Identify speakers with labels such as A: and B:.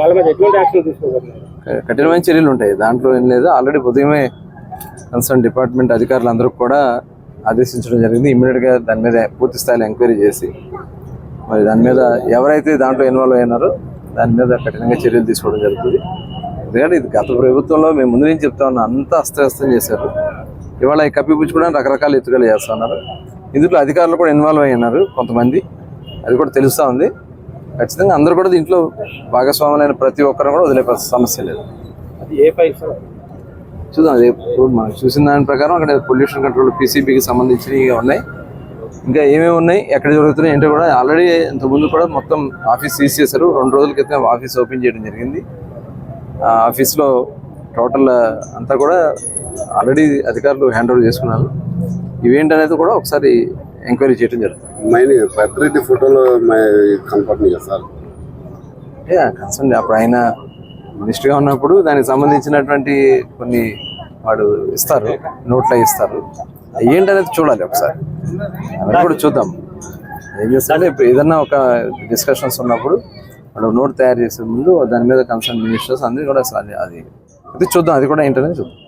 A: వాళ్ళ మీద ఎటువంటి యాక్షన్ తీసుకోబోతున్నారు?
B: కఠినమైన చర్యలు ఉంటాయి, దాంట్లో ఏం లేదు. ఆల్రెడీ ఉదయమే కన్సర్న్ డిపార్ట్మెంట్ అధికారులందరూ కూడా ఆదేశించడం జరిగింది. ఇమ్మీడియట్గా దాని మీద పూర్తి స్థాయిలో ఎంక్వైరీ చేసి మరి దాని మీద ఎవరైతే దాంట్లో ఇన్వాల్వ్ అయినారో దాని మీద కఠినంగా చర్యలు తీసుకోవడం జరుగుతుంది. ఎందుకంటే ఇది గత ప్రభుత్వంలో మేము ముందు నుంచి చెప్తా ఉన్నాం, అంతా అస్తవ్యస్తం చేశారు. ఇవాళ ఈ కప్పిపుచ్చుకోవడానికి రకరకాల ఎత్తుగలు చేస్తూ ఉన్నారు. ఇందులో అధికారులు కూడా ఇన్వాల్వ్ అయి ఉన్నారు కొంతమంది, అది కూడా తెలుస్తూ ఉంది. ఖచ్చితంగా అందరూ కూడా దీంట్లో భాగస్వాములైన ప్రతి ఒక్కరు కూడా వదిలే సమస్య లేదు.
A: అది ఏ ఫైల్స్
B: చూద్దాం. అది ఇప్పుడు మనం చూసిన దాని ప్రకారం అక్కడ పొల్యూషన్ కంట్రోల్ PCBకి సంబంధించినవి ఉన్నాయి. ఇంకా ఏమేమి ఉన్నాయి, ఎక్కడ జరుగుతున్నాయి ఏంటో కూడా ఆల్రెడీ ఇంతకుముందు కూడా మొత్తం ఆఫీస్ సీజ్ చేశారు. 2 రోజుల క్రితం ఆఫీస్ ఓపెన్ చేయడం జరిగింది. ఆ ఆఫీస్లో టోటల్ అంతా కూడా ఆల్రెడీ అధికారులు హ్యాండ్ ఓవర్ చేసుకున్నారు. ఇవేంటనేది కూడా ఒకసారి ఎంక్వైరీ చేయడం జరుగుతుంది.
C: ఫోటోలో సార్
B: కన్సర్న్ అప్పుడు ఆయన మినిస్టర్గా ఉన్నప్పుడు దానికి సంబంధించినటువంటి కొన్ని వాడు ఇస్తారు, నోట్లో ఇస్తారు. ఏంటనేది చూడాలి ఒకసారి, అవన్నీ కూడా చూద్దాం. ఏం చేస్తారంటే ఇప్పుడు ఏదన్నా ఒక డిస్కషన్స్ ఉన్నప్పుడు వాడు నోట్ తయారు చేసే ముందు దాని మీద కన్సర్న్ మినిస్టర్స్ అందరూ కూడా అది చూద్దాం, అది కూడా ఏంటనేది చూద్దాం.